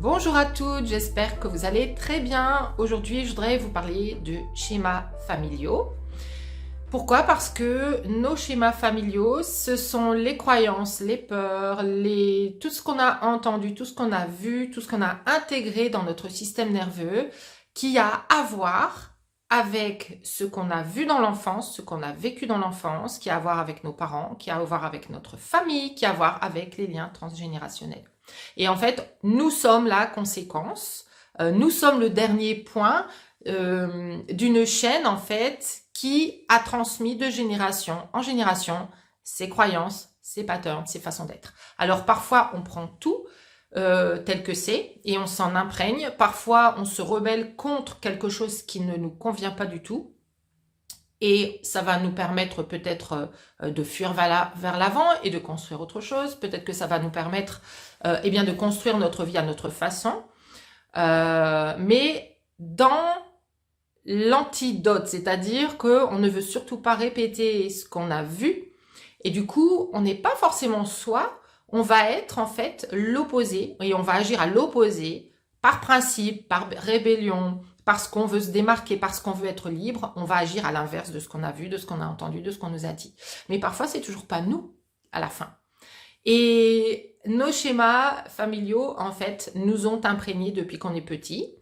Bonjour à toutes, j'espère que vous allez très bien. Aujourd'hui, je voudrais vous parler de schémas familiaux. Pourquoi? Parce que nos schémas familiaux, ce sont les croyances, les peurs, tout ce qu'on a entendu, tout ce qu'on a vu, tout ce qu'on a intégré dans notre système nerveux qui a à voir avec ce qu'on a vu dans l'enfance, ce qu'on a vécu dans l'enfance, qui a à voir avec nos parents, qui a à voir avec notre famille, qui a à voir avec les liens transgénérationnels. Et en fait, nous sommes la conséquence, nous sommes le dernier point d'une chaîne en fait qui a transmis de génération en génération ses croyances, ses patterns, ses façons d'être. Alors parfois on prend tout tel que c'est et on s'en imprègne, parfois on se rebelle contre quelque chose qui ne nous convient pas du tout. Et ça va nous permettre peut-être de fuir vers l'avant et de construire autre chose. Peut-être que ça va nous permettre eh bien, de construire notre vie à notre façon. Mais dans l'antidote, c'est-à-dire qu'on ne veut surtout pas répéter ce qu'on a vu. Et du coup, on n'est pas forcément soi. On va être en fait l'opposé. Et on va agir à l'opposé par principe, par rébellion, parce qu'on veut se démarquer, parce qu'on veut être libre, on va agir à l'inverse de ce qu'on a vu, de ce qu'on a entendu, de ce qu'on nous a dit. Mais parfois, c'est toujours pas nous à la fin. Et nos schémas familiaux, en fait, nous ont imprégnés depuis qu'on est petit.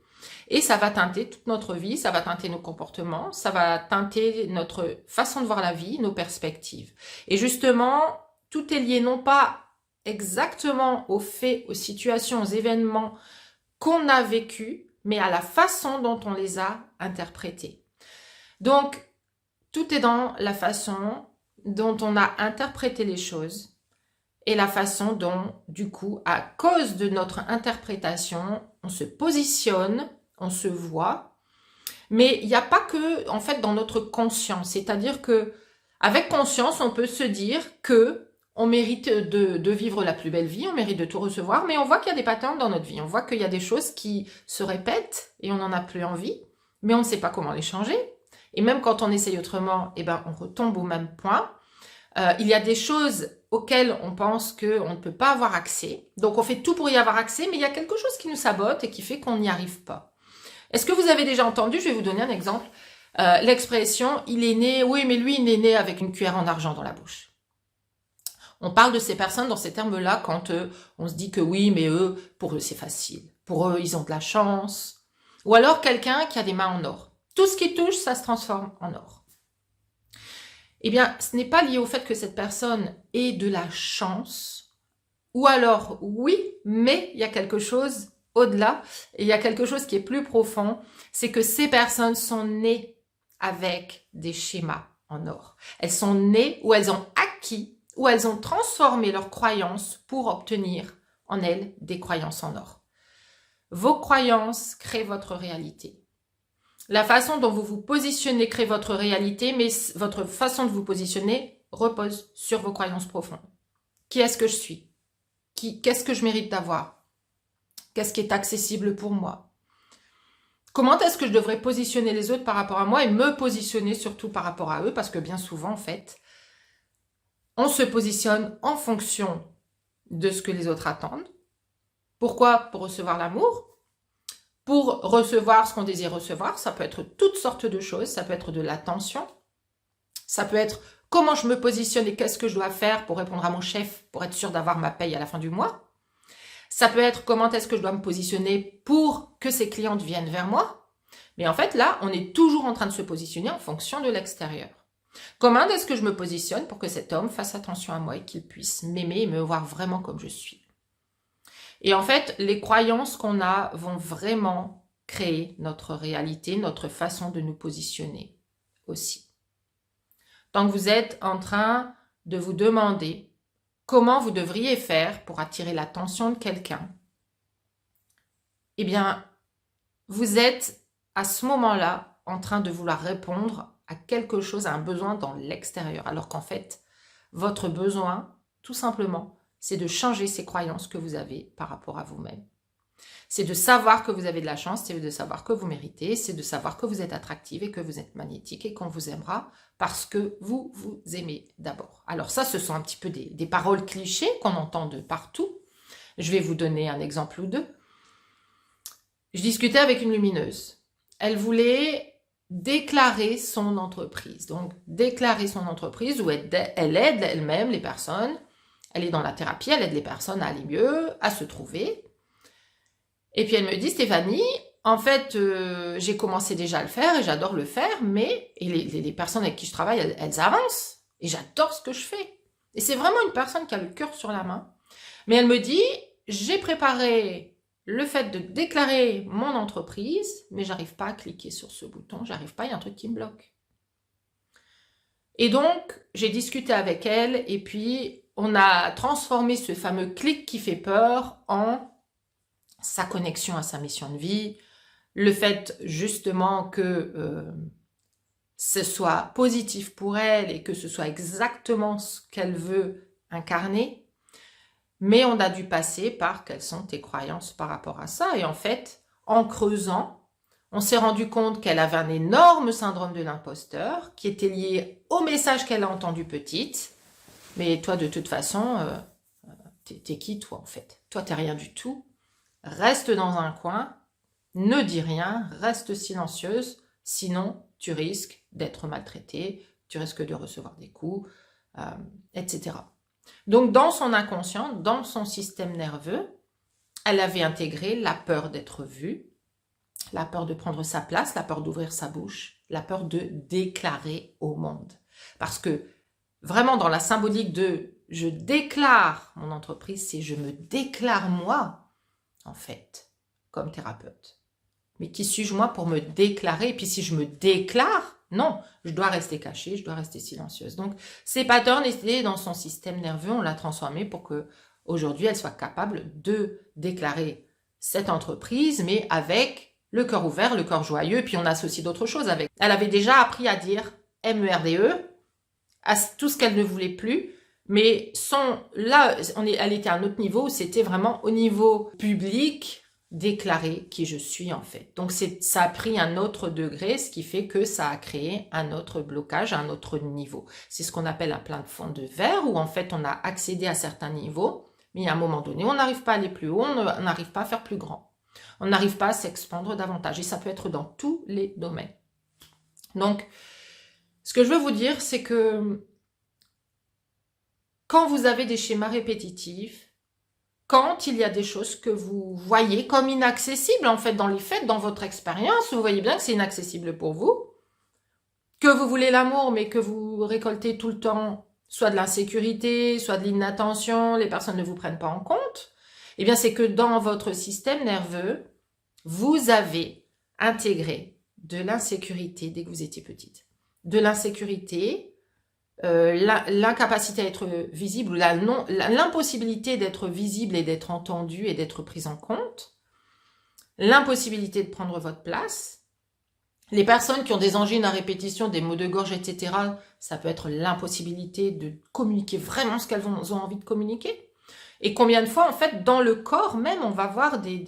Et ça va teinter toute notre vie, ça va teinter nos comportements, ça va teinter notre façon de voir la vie, nos perspectives. Et justement, tout est lié non pas exactement aux faits, aux situations, aux événements qu'on a vécus, mais à la façon dont on les a interprétés. Donc, tout est dans la façon dont on a interprété les choses et la façon dont, du coup, à cause de notre interprétation, on se positionne, on se voit. Mais il n'y a pas que, en fait, dans notre conscience. C'est-à-dire que, avec conscience, on peut se dire que on mérite de vivre la plus belle vie, on mérite de tout recevoir, mais on voit qu'il y a des patterns dans notre vie. On voit qu'il y a des choses qui se répètent et on n'en a plus envie, mais on ne sait pas comment les changer. Et même quand on essaye autrement, eh ben, on retombe au même point. Il y a des choses auxquelles on pense qu'on ne peut pas avoir accès. Donc on fait tout pour y avoir accès, mais il y a quelque chose qui nous sabote et qui fait qu'on n'y arrive pas. Est-ce que vous avez déjà entendu, je vais vous donner un exemple, l'expression « il est né », oui mais lui il est né avec une cuillère en argent dans la bouche. On parle de ces personnes dans ces termes-là quand on se dit que oui, mais eux, pour eux, c'est facile. Pour eux, ils ont de la chance. Ou alors quelqu'un qui a des mains en or. Tout ce qui touche, ça se transforme en or. Eh bien, ce n'est pas lié au fait que cette personne ait de la chance. Ou alors, oui, mais il y a quelque chose au-delà. Et il y a quelque chose qui est plus profond. C'est que ces personnes sont nées avec des schémas en or. Elles sont nées ou elles ont acquis où elles ont transformé leurs croyances pour obtenir en elles des croyances en or. Vos croyances créent votre réalité. La façon dont vous vous positionnez crée votre réalité, mais votre façon de vous positionner repose sur vos croyances profondes. Qui est-ce que je suis? Qu'est-ce que je mérite d'avoir? Qu'est-ce qui est accessible pour moi? Comment est-ce que je devrais positionner les autres par rapport à moi et me positionner surtout par rapport à eux? Parce que bien souvent, en fait, on se positionne en fonction de ce que les autres attendent. Pourquoi? Pour recevoir l'amour, pour recevoir ce qu'on désire recevoir. Ça peut être toutes sortes de choses, ça peut être de l'attention, ça peut être comment je me positionne et qu'est-ce que je dois faire pour répondre à mon chef, pour être sûr d'avoir ma paye à la fin du mois. Ça peut être comment est-ce que je dois me positionner pour que ces clientes viennent vers moi. Mais en fait, là, on est toujours en train de se positionner en fonction de l'extérieur. Comment est-ce que je me positionne pour que cet homme fasse attention à moi et qu'il puisse m'aimer et me voir vraiment comme je suis? Et en fait, les croyances qu'on a vont vraiment créer notre réalité, notre façon de nous positionner aussi. Tant que vous êtes en train de vous demander comment vous devriez faire pour attirer l'attention de quelqu'un, eh bien, vous êtes à ce moment-là en train de vouloir répondre à quelque chose, à un besoin dans l'extérieur. Alors qu'en fait, votre besoin, tout simplement, c'est de changer ces croyances que vous avez par rapport à vous-même. C'est de savoir que vous avez de la chance, c'est de savoir que vous méritez, c'est de savoir que vous êtes attractive et que vous êtes magnétique et qu'on vous aimera parce que vous vous aimez d'abord. Alors ça, ce sont un petit peu des paroles clichés qu'on entend de partout. Je vais vous donner un exemple ou deux. je discutais avec une lumineuse. Elle voulait déclarer son entreprise. Donc, déclarer son entreprise où elle aide elle-même les personnes. Elle est dans la thérapie, elle aide les personnes à aller mieux, à se trouver. Et puis elle me dit, Stéphanie, en fait, j'ai commencé déjà à le faire et j'adore le faire, mais les personnes avec qui je travaille, elles avancent. Et j'adore ce que je fais. Et c'est vraiment une personne qui a le cœur sur la main. Mais elle me dit, j'ai préparé le fait de déclarer mon entreprise, mais j'arrive pas à cliquer sur ce bouton, j'arrive pas, il y a un truc qui me bloque. Et donc, j'ai discuté avec elle et puis on a transformé ce fameux clic qui fait peur en sa connexion à sa mission de vie, le fait justement que ce soit positif pour elle et que ce soit exactement ce qu'elle veut incarner. Mais on a dû passer par quelles sont tes croyances par rapport à ça. Et en fait, en creusant, on s'est rendu compte qu'elle avait un énorme syndrome de l'imposteur qui était lié au message qu'elle a entendu petite. Mais toi, de toute façon, t'es qui toi en fait? Toi, t'es rien du tout. Reste dans un coin, ne dis rien, reste silencieuse, sinon tu risques d'être maltraitée, tu risques de recevoir des coups, etc. Donc, dans son inconscient, dans son système nerveux, elle avait intégré la peur d'être vue, la peur de prendre sa place, la peur d'ouvrir sa bouche, la peur de déclarer au monde. Parce que vraiment dans la symbolique de « je déclare mon entreprise », c'est « je me déclare moi », en fait, comme thérapeute. Mais qui suis-je moi pour me déclarer? Et puis si je me déclare, non, je dois rester cachée, je dois rester silencieuse. Donc, ces patterns étaient dans son système nerveux, on l'a transformé pour que aujourd'hui elle soit capable de déclarer cette entreprise, mais avec le cœur ouvert, le cœur joyeux, puis on associe d'autres choses avec. Elle avait déjà appris à dire MERDE, à tout ce qu'elle ne voulait plus, mais là, elle était à un autre niveau, c'était vraiment au niveau public, déclarer qui je suis en fait. Donc ça a pris un autre degré, ce qui fait que ça a créé un autre blocage, un autre niveau. C'est ce qu'on appelle un plafond de verre, où en fait on a accédé à certains niveaux, mais à un moment donné, on n'arrive pas à aller plus haut, on n'arrive pas à faire plus grand. On n'arrive pas à s'expandre davantage, et ça peut être dans tous les domaines. Donc, ce que je veux vous dire, c'est que quand vous avez des schémas répétitifs, quand il y a des choses que vous voyez comme inaccessibles, en fait, dans les faits, dans votre expérience, vous voyez bien que c'est inaccessible pour vous, que vous voulez l'amour, mais que vous récoltez tout le temps soit de l'insécurité, soit de l'inattention, les personnes ne vous prennent pas en compte, eh bien, c'est que dans votre système nerveux, vous avez intégré de l'insécurité dès que vous étiez petite. De l'insécurité, l'incapacité à être visible, ou l'impossibilité d'être visible et d'être entendu et d'être prise en compte, l'impossibilité de prendre votre place. Les personnes qui ont des angines à répétition, des maux de gorge, etc., ça peut être l'impossibilité de communiquer vraiment ce qu'elles ont envie de communiquer. Et combien de fois, en fait, dans le corps même, on va voir des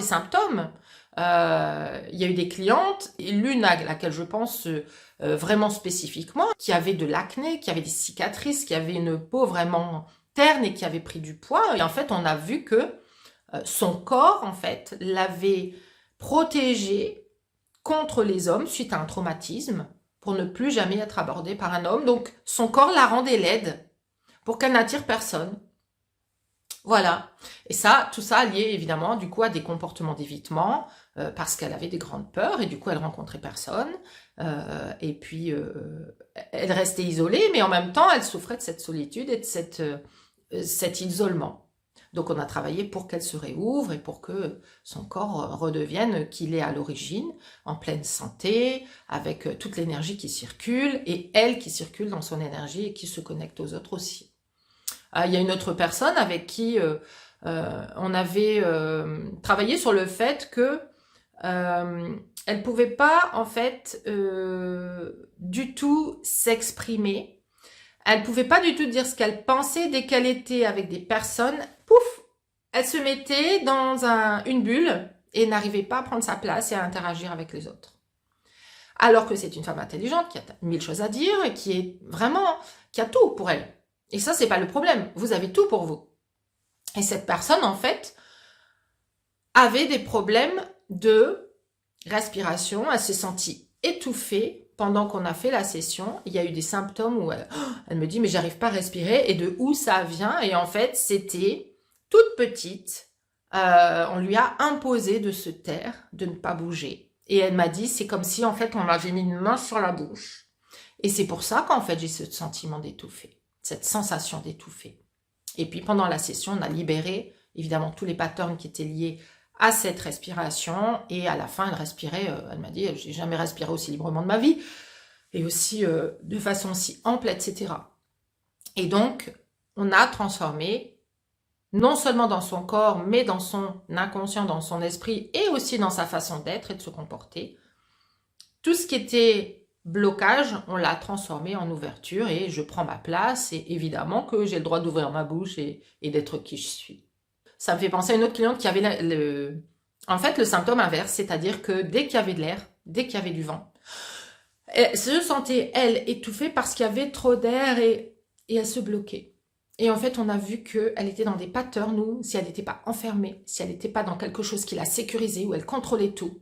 symptômes. Il y a eu des clientes, et l'une à laquelle je pense vraiment spécifiquement, qui avait de l'acné, qui avait des cicatrices, qui avait une peau vraiment terne et qui avait pris du poids. Et en fait, on a vu que son corps, en fait, l'avait protégée contre les hommes suite à un traumatisme pour ne plus jamais être abordée par un homme. Donc, son corps la rendait laide pour qu'elle n'attire personne. Voilà. Et ça, tout ça lié évidemment du coup à des comportements d'évitement parce qu'elle avait des grandes peurs et du coup elle rencontrait personne et puis elle restait isolée, mais en même temps elle souffrait de cette solitude et de cet isolement. Donc on a travaillé pour qu'elle se réouvre et pour que son corps redevienne qu'il est à l'origine, en pleine santé, avec toute l'énergie qui circule et elle qui circule dans son énergie et qui se connecte aux autres aussi. Il y a une autre personne avec qui on avait travaillé sur le fait que elle pouvait pas en fait du tout s'exprimer. Elle pouvait pas du tout dire ce qu'elle pensait dès qu'elle était avec des personnes. Pouf, elle se mettait dans une bulle et n'arrivait pas à prendre sa place et à interagir avec les autres. Alors que c'est une femme intelligente qui a 1000 choses à dire et qui a tout pour elle. Et ça, c'est pas le problème. Vous avez tout pour vous. Et cette personne, en fait, avait des problèmes de respiration. Elle s'est sentie étouffée pendant qu'on a fait la session. Il y a eu des symptômes où elle me dit, mais j'arrive pas à respirer. Et de où ça vient? Et en fait, c'était toute petite. On lui a imposé de se taire, de ne pas bouger. Et elle m'a dit, c'est comme si en fait on m'avait mis une main sur la bouche. Et c'est pour ça qu'en fait j'ai ce sentiment d'étouffer, cette sensation d'étouffer. Et puis pendant la session, on a libéré évidemment tous les patterns qui étaient liés à cette respiration. Et à la fin, elle respirait, elle m'a dit, j'ai jamais respiré aussi librement de ma vie. Et aussi de façon aussi ample, etc. Et donc, on a transformé, non seulement dans son corps, mais dans son inconscient, dans son esprit, et aussi dans sa façon d'être et de se comporter. Tout ce qui était blocage, on l'a transformé en ouverture et je prends ma place et évidemment que j'ai le droit d'ouvrir ma bouche et d'être qui je suis. Ça me fait penser à une autre cliente qui avait en fait le symptôme inverse, c'est-à-dire que dès qu'il y avait de l'air, dès qu'il y avait du vent, elle se sentait, elle, étouffée parce qu'il y avait trop d'air et elle se bloquait. Et en fait, on a vu qu'elle était dans des patterns où, si elle n'était pas enfermée, si elle n'était pas dans quelque chose qui la sécurisait, où elle contrôlait tout,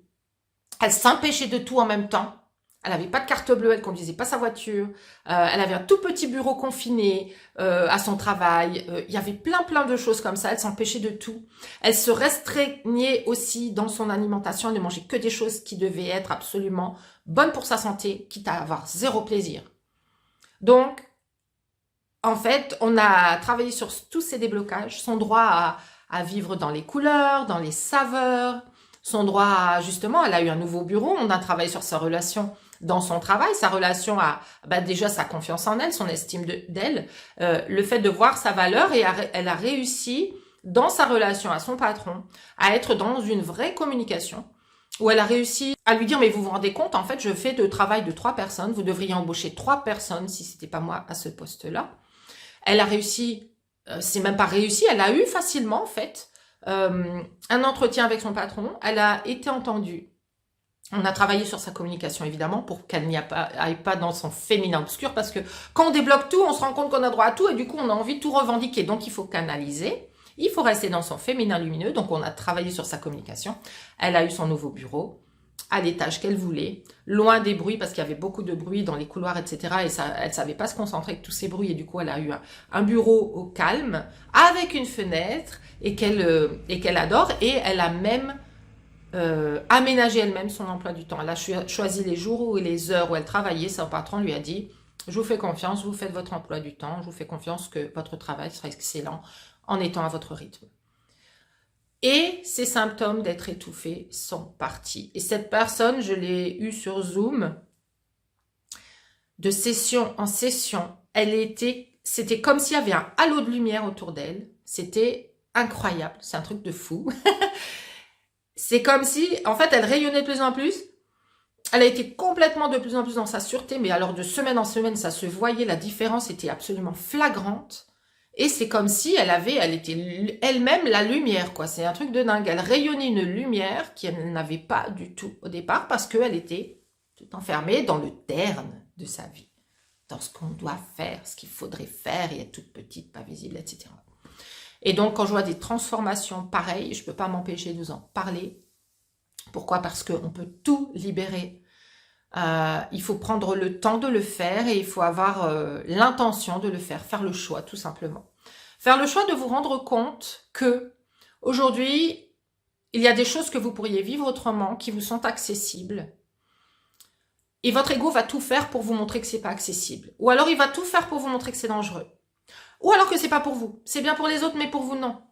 elle s'empêchait de tout en même temps. Elle n'avait pas de carte bleue, elle conduisait pas sa voiture. Elle avait un tout petit bureau confiné à son travail. Il y avait plein de choses comme ça. Elle s'empêchait de tout. Elle se restreignait aussi dans son alimentation. Elle ne mangeait que des choses qui devaient être absolument bonnes pour sa santé, quitte à avoir zéro plaisir. Donc, en fait, on a travaillé sur tous ces déblocages. Son droit à vivre dans les couleurs, dans les saveurs. Son droit à, justement, elle a eu un nouveau bureau. On a travaillé sur sa relation dans son travail, sa relation à déjà sa confiance en elle, son estime d'elle, le fait de voir sa valeur et elle a réussi dans sa relation à son patron à être dans une vraie communication où elle a réussi à lui dire mais vous vous rendez compte en fait je fais le travail de 3 personnes, vous devriez embaucher 3 personnes si c'était pas moi à ce poste-là. Elle a réussi, c'est même pas réussi, elle a eu facilement en fait un entretien avec son patron, elle a été entendue. On a travaillé sur sa communication, évidemment, pour qu'elle n'y aille pas dans son féminin obscur, parce que quand on débloque tout, on se rend compte qu'on a droit à tout, et du coup, on a envie de tout revendiquer. Donc, il faut canaliser, il faut rester dans son féminin lumineux. Donc, on a travaillé sur sa communication. Elle a eu son nouveau bureau, à l'étage qu'elle voulait, loin des bruits, parce qu'il y avait beaucoup de bruit dans les couloirs, etc. Et ça, elle savait pas se concentrer avec tous ces bruits, et du coup, elle a eu un bureau au calme, avec une fenêtre, et qu'elle adore, et elle a même aménager elle-même son emploi du temps. Elle a choisi les jours et les heures où elle travaillait. Son patron lui a dit, je vous fais confiance, vous faites votre emploi du temps, je vous fais confiance que votre travail sera excellent en étant à votre rythme. Et ces symptômes d'être étouffée sont partis. Et cette personne, je l'ai eue sur Zoom, de session en session. C'était comme s'il y avait un halo de lumière autour d'elle. C'était incroyable, c'est un truc de fou. C'est comme si, en fait, elle rayonnait de plus en plus. Elle a été complètement de plus en plus dans sa sûreté, mais alors de semaine en semaine, ça se voyait, la différence était absolument flagrante. Et c'est comme si elle était elle-même la lumière, quoi. C'est un truc de dingue. Elle rayonnait une lumière qu'elle n'avait pas du tout au départ parce qu'elle était tout enfermée dans le terne de sa vie, dans ce qu'on doit faire, ce qu'il faudrait faire, et être toute petite, pas visible, etc. Et donc, quand je vois des transformations pareilles, je ne peux pas m'empêcher de vous en parler. Pourquoi? Parce qu'on peut tout libérer. Il faut prendre le temps de le faire et il faut avoir l'intention de le faire le choix, tout simplement. Faire le choix de vous rendre compte que aujourd'hui, il y a des choses que vous pourriez vivre autrement, qui vous sont accessibles. Et votre ego va tout faire pour vous montrer que c'est pas accessible. Ou alors, il va tout faire pour vous montrer que c'est dangereux. Ou alors que c'est pas pour vous. C'est bien pour les autres, mais pour vous, non.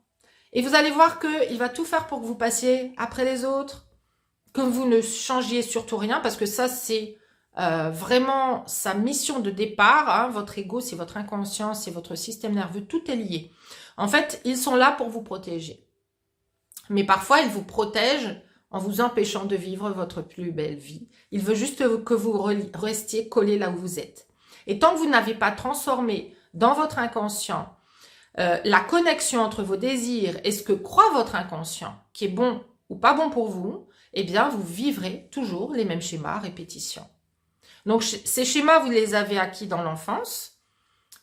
Et vous allez voir qu'il va tout faire pour que vous passiez après les autres, que vous ne changiez surtout rien, parce que ça, c'est vraiment sa mission de départ. Hein. Votre ego, c'est votre inconscient, c'est votre système nerveux, tout est lié. En fait, ils sont là pour vous protéger. Mais parfois, ils vous protègent en vous empêchant de vivre votre plus belle vie. Il veut juste que vous restiez collé là où vous êtes. Et tant que vous n'avez pas transformé dans votre inconscient, la connexion entre vos désirs et ce que croit votre inconscient, qui est bon ou pas bon pour vous, eh bien, vous vivrez toujours les mêmes schémas à répétition. Donc, ces schémas, vous les avez acquis dans l'enfance.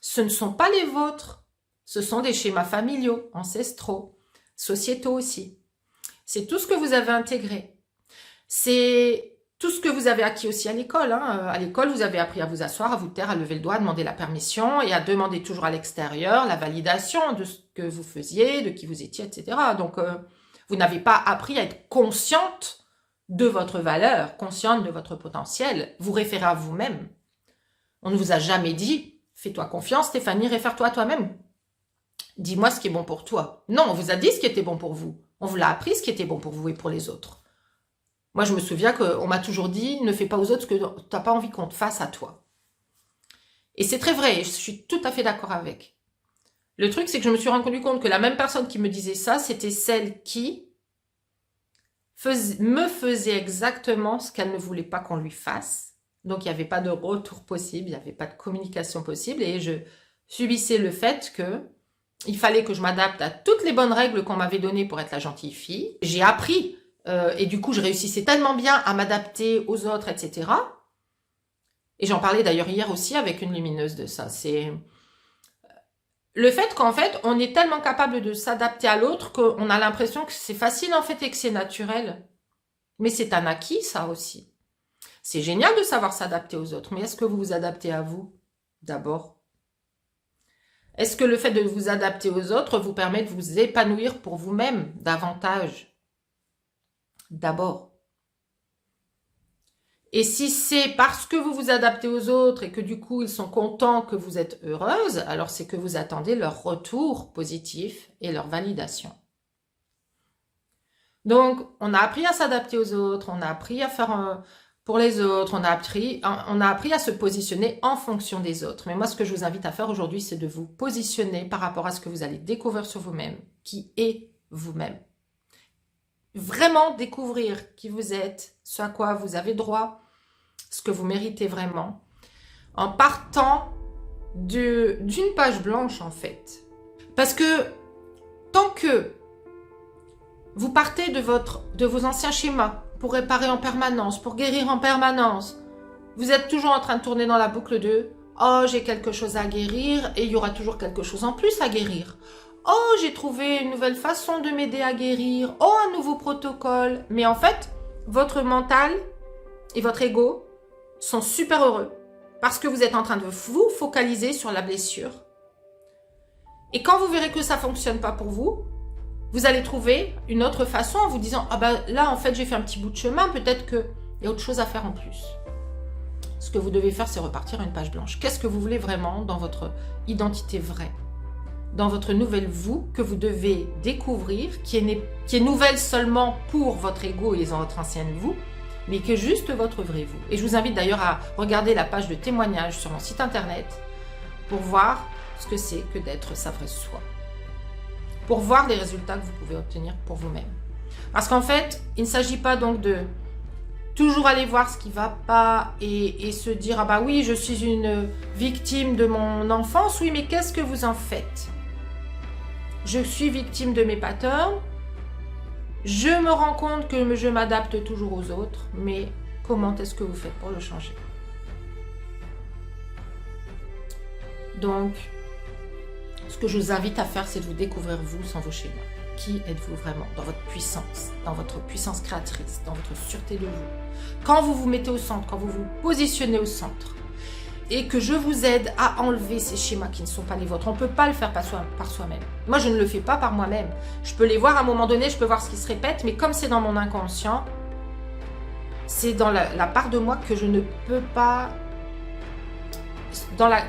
Ce ne sont pas les vôtres. Ce sont des schémas familiaux, ancestraux, sociétaux aussi. C'est tout ce que vous avez intégré. C'est tout ce que vous avez acquis aussi à l'école. À l'école, vous avez appris à vous asseoir, à vous taire, à lever le doigt, à demander la permission et à demander toujours à l'extérieur la validation de ce que vous faisiez, de qui vous étiez, etc. Donc, vous n'avez pas appris à être consciente de votre valeur, consciente de votre potentiel, vous référez à vous-même. On ne vous a jamais dit « Fais-toi confiance, Stéphanie, réfère-toi à toi-même. Dis-moi ce qui est bon pour toi. » Non, on vous a dit ce qui était bon pour vous. On vous l'a appris ce qui était bon pour vous et pour les autres. Moi, je me souviens qu'on m'a toujours dit « Ne fais pas aux autres ce que tu n'as pas envie qu'on te fasse à toi. » Et c'est très vrai, je suis tout à fait d'accord avec. Le truc, c'est que je me suis rendu compte que la même personne qui me disait ça, c'était celle qui me faisait exactement ce qu'elle ne voulait pas qu'on lui fasse. Donc, il n'y avait pas de retour possible, il n'y avait pas de communication possible. Et je subissais le fait que il fallait que je m'adapte à toutes les bonnes règles qu'on m'avait données pour être la gentille fille. J'ai appris, et du coup, je réussissais tellement bien à m'adapter aux autres, etc. Et j'en parlais d'ailleurs hier aussi avec une lumineuse de ça. C'est le fait qu'en fait, on est tellement capable de s'adapter à l'autre qu'on a l'impression que c'est facile en fait et que c'est naturel. Mais c'est un acquis, ça aussi. C'est génial de savoir s'adapter aux autres, mais est-ce que vous vous adaptez à vous d'abord? Est-ce que le fait de vous adapter aux autres vous permet de vous épanouir pour vous-même davantage? D'abord. Et si c'est parce que vous vous adaptez aux autres et que du coup ils sont contents que vous êtes heureuse, alors c'est que vous attendez leur retour positif et leur validation. Donc, on a appris à s'adapter aux autres, on a appris à faire pour les autres, on a appris à se positionner en fonction des autres. Mais moi, ce que je vous invite à faire aujourd'hui, c'est de vous positionner par rapport à ce que vous allez découvrir sur vous-même, qui est vous-même. Vraiment découvrir qui vous êtes, ce à quoi vous avez droit, ce que vous méritez vraiment, en partant d'une page blanche, en fait. Parce que tant que vous partez de vos anciens schémas, pour réparer en permanence, pour guérir en permanence. Vous êtes toujours en train de tourner dans la boucle de « Oh, j'ai quelque chose à guérir et il y aura toujours quelque chose en plus à guérir. Oh, j'ai trouvé une nouvelle façon de m'aider à guérir. Oh, un nouveau protocole. » Mais en fait, votre mental et votre ego sont super heureux parce que vous êtes en train de vous focaliser sur la blessure. Et quand vous verrez que ça ne fonctionne pas pour vous, vous allez trouver une autre façon en vous disant « Ah ben là, en fait, j'ai fait un petit bout de chemin, peut-être qu'il y a autre chose à faire en plus. » Ce que vous devez faire, c'est repartir à une page blanche. Qu'est-ce que vous voulez vraiment dans votre identité vraie? Dans votre nouvelle vous que vous devez découvrir, qui est nouvelle seulement pour votre ego et votre ancienne vous, mais qui est juste votre vrai vous. Et je vous invite d'ailleurs à regarder la page de témoignage sur mon site internet pour voir ce que c'est que d'être sa vraie soi. Pour voir les résultats que vous pouvez obtenir pour vous-même. Parce qu'en fait, il ne s'agit pas donc de toujours aller voir ce qui ne va pas et se dire « Ah bah oui, je suis une victime de mon enfance. » Oui, mais qu'est-ce que vous en faites? Je suis victime de mes patterns. Je me rends compte que je m'adapte toujours aux autres. Mais comment est-ce que vous faites pour le changer? Donc, ce que je vous invite à faire, c'est de vous découvrir vous sans vos schémas. Qui êtes-vous vraiment dans votre puissance créatrice, dans votre sûreté de vous? Quand vous vous mettez au centre, quand vous vous positionnez au centre, et que je vous aide à enlever ces schémas qui ne sont pas les vôtres. On ne peut pas le faire par soi-même. Moi, je ne le fais pas par moi-même. Je peux les voir à un moment donné, je peux voir ce qui se répète, mais comme c'est dans mon inconscient, c'est dans la part de moi que je ne peux pas...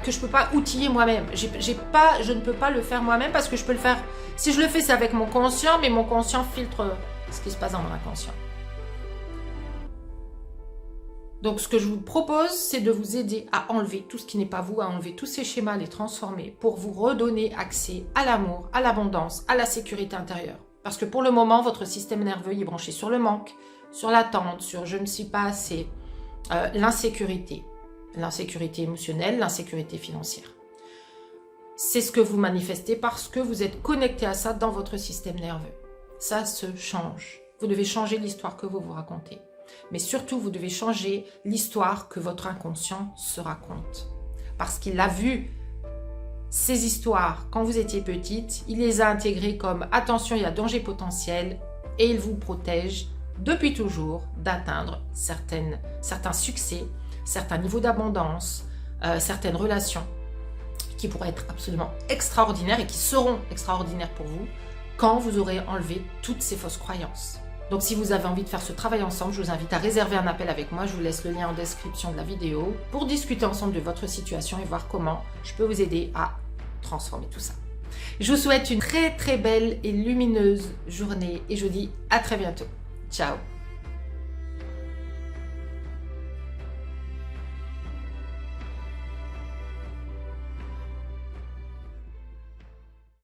que je ne peux pas outiller moi-même. Je ne peux pas le faire moi-même parce que je peux le faire... Si je le fais, c'est avec mon conscient, mais mon conscient filtre ce qui se passe dans mon inconscient. Donc, ce que je vous propose, c'est de vous aider à enlever tout ce qui n'est pas vous, à enlever tous ces schémas, à les transformer pour vous redonner accès à l'amour, à l'abondance, à la sécurité intérieure. Parce que pour le moment, votre système nerveux est branché sur le manque, sur l'attente, sur « je ne suis pas assez », l'insécurité émotionnelle, l'insécurité financière. C'est ce que vous manifestez parce que vous êtes connecté à ça dans votre système nerveux. Ça se change. Vous devez changer l'histoire que vous vous racontez. Mais surtout, vous devez changer l'histoire que votre inconscient se raconte. Parce qu'il a vu ces histoires quand vous étiez petite, il les a intégrées comme « attention, il y a danger potentiel, et il vous protège depuis toujours d'atteindre certains succès, certains niveaux d'abondance, certaines relations qui pourraient être absolument extraordinaires et qui seront extraordinaires pour vous quand vous aurez enlevé toutes ces fausses croyances. Donc si vous avez envie de faire ce travail ensemble, je vous invite à réserver un appel avec moi. Je vous laisse le lien en description de la vidéo pour discuter ensemble de votre situation et voir comment je peux vous aider à transformer tout ça. Je vous souhaite une très très belle et lumineuse journée et je vous dis à très bientôt. Ciao!